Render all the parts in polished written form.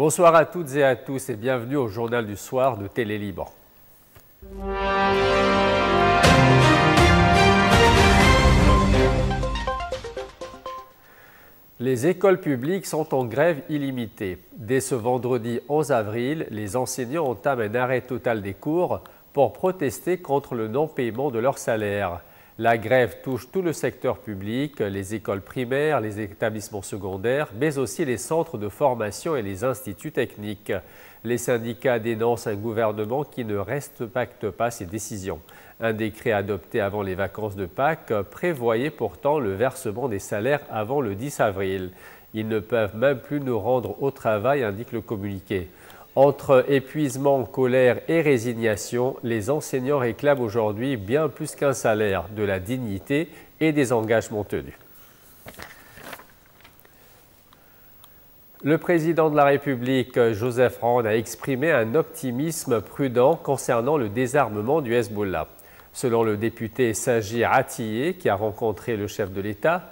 Bonsoir à toutes et à tous et bienvenue au Journal du Soir de Télé Liban. Les écoles publiques sont en grève illimitée. Dès ce vendredi 11 avril, les enseignants entament un arrêt total des cours pour protester contre le non-paiement de leur salaire. La grève touche tout le secteur public, les écoles primaires, les établissements secondaires, mais aussi les centres de formation et les instituts techniques. Les syndicats dénoncent un gouvernement qui ne respecte pas ses décisions. Un décret adopté avant les vacances de Pâques prévoyait pourtant le versement des salaires avant le 10 avril. Ils ne peuvent même plus nous rendre au travail, indique le communiqué. Entre épuisement, colère et résignation, les enseignants réclament aujourd'hui bien plus qu'un salaire, de la dignité et des engagements tenus. Le président de la République, Joseph Aoun, a exprimé un optimisme prudent concernant le désarmement du Hezbollah. Selon le député Saji Atiyeh, qui a rencontré le chef de l'État,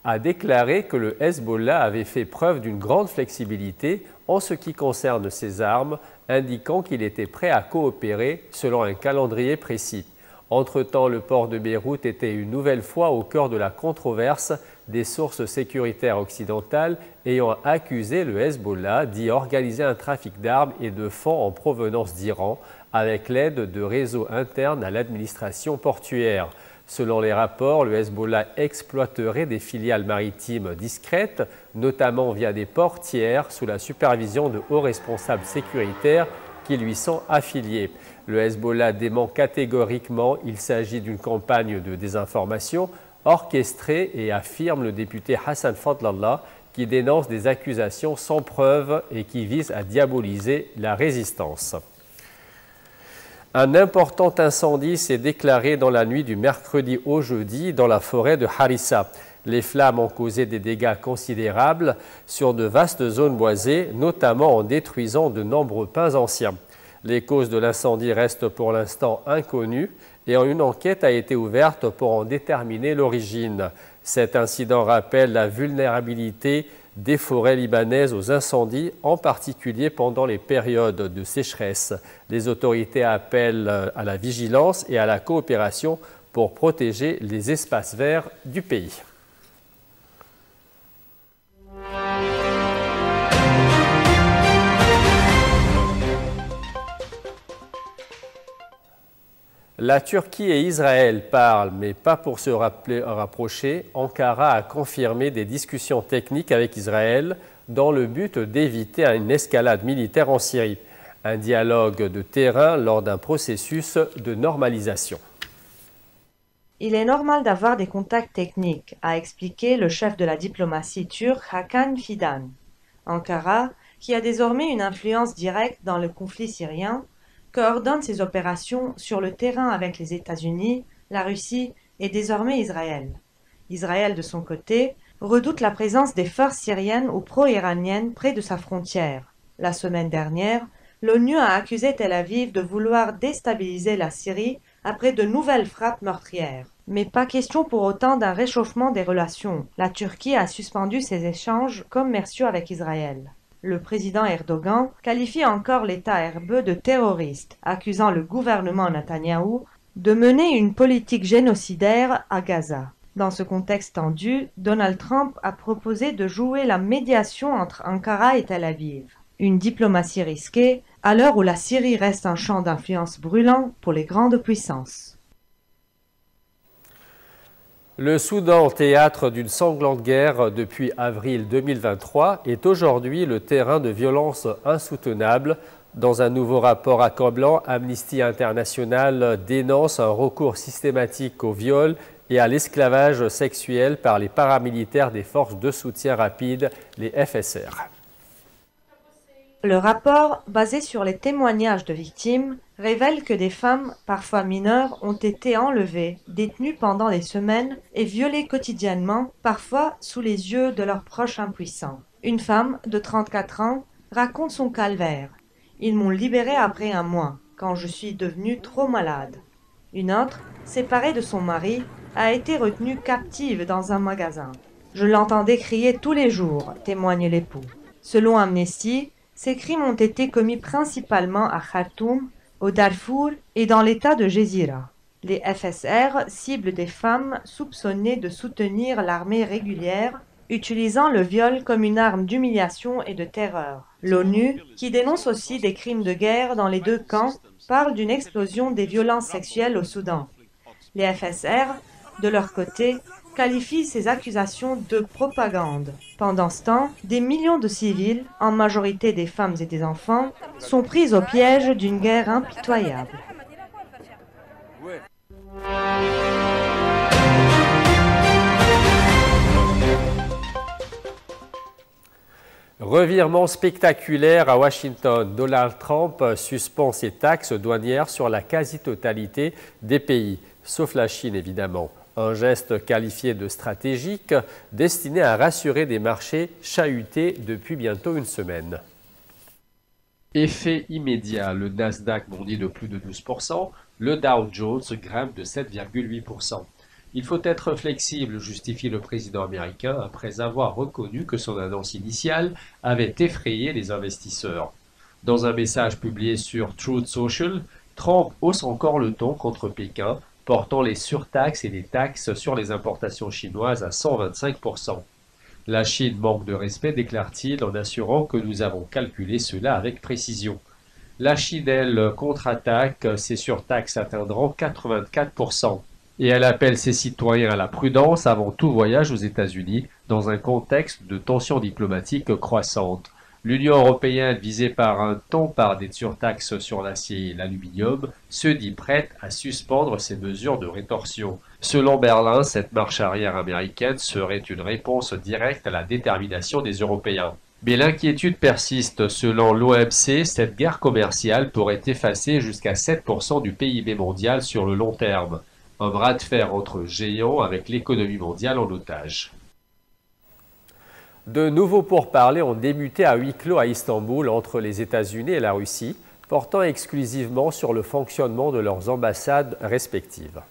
a déclaré que le Hezbollah avait fait preuve d'une grande flexibilité en ce qui concerne ses armes, indiquant qu'il était prêt à coopérer selon un calendrier précis. Entre-temps, le port de Beyrouth était une nouvelle fois au cœur de la controverse des sources sécuritaires occidentales ayant accusé le Hezbollah d'y organiser un trafic d'armes et de fonds en provenance d'Iran avec l'aide de réseaux internes à l'administration portuaire. Selon les rapports, le Hezbollah exploiterait des filiales maritimes discrètes, notamment via des portières sous la supervision de hauts responsables sécuritaires qui lui sont affiliés. Le Hezbollah dément catégoriquement qu'il s'agit d'une campagne de désinformation orchestrée et affirme le député Hassan Fadlallah qui dénonce des accusations sans preuve et qui vise à diaboliser la résistance. Un important incendie s'est déclaré dans la nuit du mercredi au jeudi dans la forêt de Harissa. Les flammes ont causé des dégâts considérables sur de vastes zones boisées, notamment en détruisant de nombreux pins anciens. Les causes de l'incendie restent pour l'instant inconnues et une enquête a été ouverte pour en déterminer l'origine. Cet incident rappelle la vulnérabilité des forêts libanaises aux incendies, en particulier pendant les périodes de sécheresse. Les autorités appellent à la vigilance et à la coopération pour protéger les espaces verts du pays. La Turquie et Israël parlent, mais pas pour se rapprocher. Ankara a confirmé des discussions techniques avec Israël dans le but d'éviter une escalade militaire en Syrie. Un dialogue de terrain lors d'un processus de normalisation. Il est normal d'avoir des contacts techniques, a expliqué le chef de la diplomatie turque Hakan Fidan. Ankara, qui a désormais une influence directe dans le conflit syrien, coordonne ses opérations sur le terrain avec les États-Unis, la Russie et désormais Israël. Israël, de son côté, redoute la présence des forces syriennes ou pro-iraniennes près de sa frontière. La semaine dernière, l'ONU a accusé Tel Aviv de vouloir déstabiliser la Syrie après de nouvelles frappes meurtrières. Mais pas question pour autant d'un réchauffement des relations. La Turquie a suspendu ses échanges commerciaux avec Israël. Le président Erdogan qualifie encore l'État hébreu de terroriste, accusant le gouvernement Netanyahou de mener une politique génocidaire à Gaza. Dans ce contexte tendu, Donald Trump a proposé de jouer la médiation entre Ankara et Tel Aviv. Une diplomatie risquée, à l'heure où la Syrie reste un champ d'influence brûlant pour les grandes puissances. Le Soudan, théâtre d'une sanglante guerre depuis avril 2023, est aujourd'hui le terrain de violences insoutenables. Dans un nouveau rapport accablant, Amnesty International dénonce un recours systématique au viol et à l'esclavage sexuel par les paramilitaires des forces de soutien rapide, les FSR. Le rapport, basé sur les témoignages de victimes, révèle que des femmes, parfois mineures, ont été enlevées, détenues pendant des semaines et violées quotidiennement, parfois sous les yeux de leurs proches impuissants. Une femme de 34 ans raconte son calvaire. « Ils m'ont libérée après un mois, quand je suis devenue trop malade. » Une autre, séparée de son mari, a été retenue captive dans un magasin. « Je l'entendais crier tous les jours », témoigne l'époux. Selon Amnesty, Ces crimes ont été commis principalement à Khartoum, au Darfour et dans l'état de Gézira. Les FSR ciblent des femmes soupçonnées de soutenir l'armée régulière, utilisant le viol comme une arme d'humiliation et de terreur. L'ONU, qui dénonce aussi des crimes de guerre dans les deux camps, parle d'une explosion des violences sexuelles au Soudan. Les FSR, de leur côté, qualifient ces accusations de propagande. Pendant ce temps, des millions de civils, en majorité des femmes et des enfants, sont pris au piège d'une guerre impitoyable. Revirement spectaculaire à Washington. Donald Trump suspend ses taxes douanières sur la quasi-totalité des pays, sauf la Chine évidemment. Un geste qualifié de stratégique, destiné à rassurer des marchés chahutés depuis bientôt une semaine. Effet immédiat, le Nasdaq bondit de plus de 12%, le Dow Jones grimpe de 7,8%. Il faut être flexible, justifie le président américain après avoir reconnu que son annonce initiale avait effrayé les investisseurs. Dans un message publié sur Truth Social, Trump hausse encore le ton contre Pékin, portant les surtaxes et les taxes sur les importations chinoises à 125%. La Chine manque de respect, déclare-t-il en assurant que nous avons calculé cela avec précision. La Chine, elle, contre-attaque, ses surtaxes atteindront 84%. Et elle appelle ses citoyens à la prudence avant tout voyage aux États-Unis, dans un contexte de tensions diplomatiques croissantes. L'Union européenne, visée par un temps par des surtaxes sur l'acier et l'aluminium, se dit prête à suspendre ces mesures de rétorsion. Selon Berlin, cette marche arrière américaine serait une réponse directe à la détermination des Européens. Mais l'inquiétude persiste. Selon l'OMC, cette guerre commerciale pourrait effacer jusqu'à 7% du PIB mondial sur le long terme. Un bras de fer entre géants avec l'économie mondiale en otage. De nouveaux pourparlers ont débuté à huis clos à Istanbul entre les États-Unis et la Russie, portant exclusivement sur le fonctionnement de leurs ambassades respectives.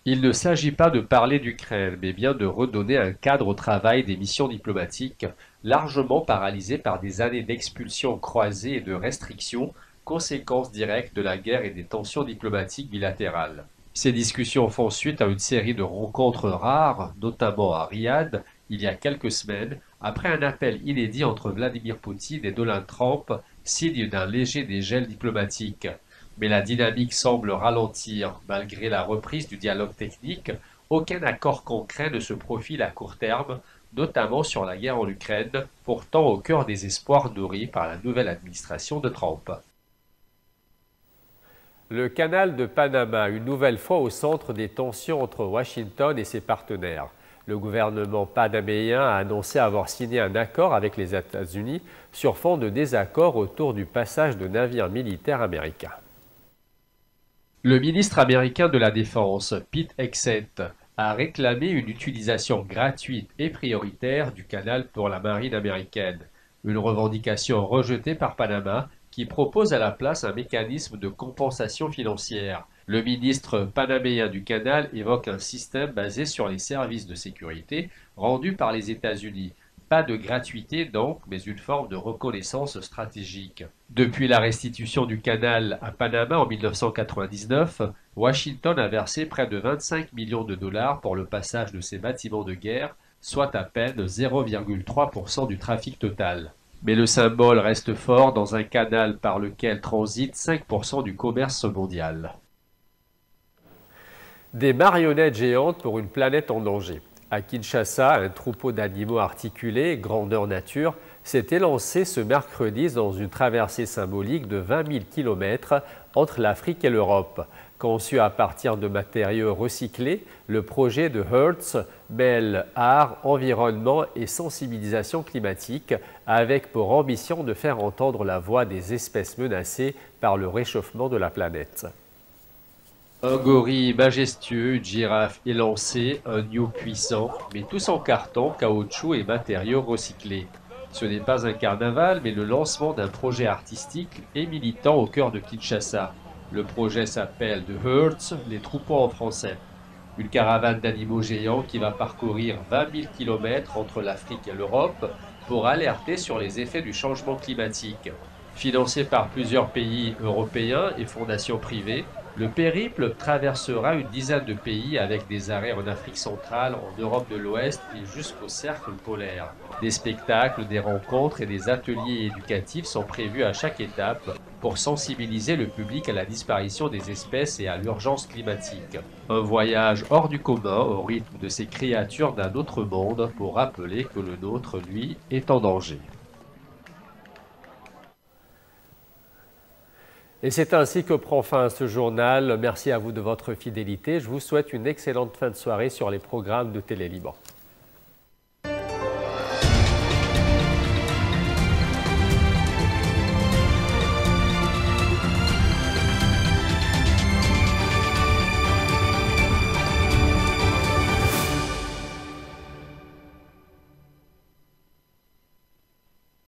Il ne s'agit pas de parler d'Ukraine, mais bien de redonner un cadre au travail des missions diplomatiques, largement paralysées par des années d'expulsions croisées et de restrictions, conséquences directes de la guerre et des tensions diplomatiques bilatérales. Ces discussions font suite à une série de rencontres rares, notamment à Riyad, il y a quelques semaines, après un appel inédit entre Vladimir Poutine et Donald Trump, signe d'un léger dégel diplomatique. Mais la dynamique semble ralentir. Malgré la reprise du dialogue technique, aucun accord concret ne se profile à court terme, notamment sur la guerre en Ukraine, pourtant au cœur des espoirs nourris par la nouvelle administration de Trump. Le canal de Panama, une nouvelle fois au centre des tensions entre Washington et ses partenaires. Le gouvernement panaméen a annoncé avoir signé un accord avec les États-Unis sur fond de désaccord autour du passage de navires militaires américains. Le ministre américain de la Défense, Pete Hegseth, a réclamé une utilisation gratuite et prioritaire du canal pour la marine américaine, une revendication rejetée par Panama qui propose à la place un mécanisme de compensation financière. Le ministre panaméen du canal évoque un système basé sur les services de sécurité rendus par les États-Unis. Pas de gratuité donc, mais une forme de reconnaissance stratégique. Depuis la restitution du canal à Panama en 1999, Washington a versé près de 25 millions de dollars pour le passage de ses bâtiments de guerre, soit à peine 0,3% du trafic total. Mais le symbole reste fort dans un canal par lequel transite 5% du commerce mondial. Des marionnettes géantes pour une planète en danger. À Kinshasa, un troupeau d'animaux articulés, grandeur nature, s'est élancé ce mercredi dans une traversée symbolique de 20 000 km entre l'Afrique et l'Europe. Conçu à partir de matériaux recyclés, le projet de Hertz mêle art, environnement et sensibilisation climatique avec pour ambition de faire entendre la voix des espèces menacées par le réchauffement de la planète. Un gorille majestueux, une girafe élancée, un gnou puissant, mais tous en carton, caoutchouc et matériaux recyclés. Ce n'est pas un carnaval, mais le lancement d'un projet artistique et militant au cœur de Kinshasa. Le projet s'appelle The Hertz, les troupeaux en français. Une caravane d'animaux géants qui va parcourir 20 000 km entre l'Afrique et l'Europe pour alerter sur les effets du changement climatique. Financé par plusieurs pays européens et fondations privées, le périple traversera une dizaine de pays avec des arrêts en Afrique centrale, en Europe de l'Ouest et jusqu'au cercle polaire. Des spectacles, des rencontres et des ateliers éducatifs sont prévus à chaque étape pour sensibiliser le public à la disparition des espèces et à l'urgence climatique. Un voyage hors du commun au rythme de ces créatures d'un autre monde pour rappeler que le nôtre, lui, est en danger. Et c'est ainsi que prend fin ce journal. Merci à vous de votre fidélité. Je vous souhaite une excellente fin de soirée sur les programmes de Télé Liban.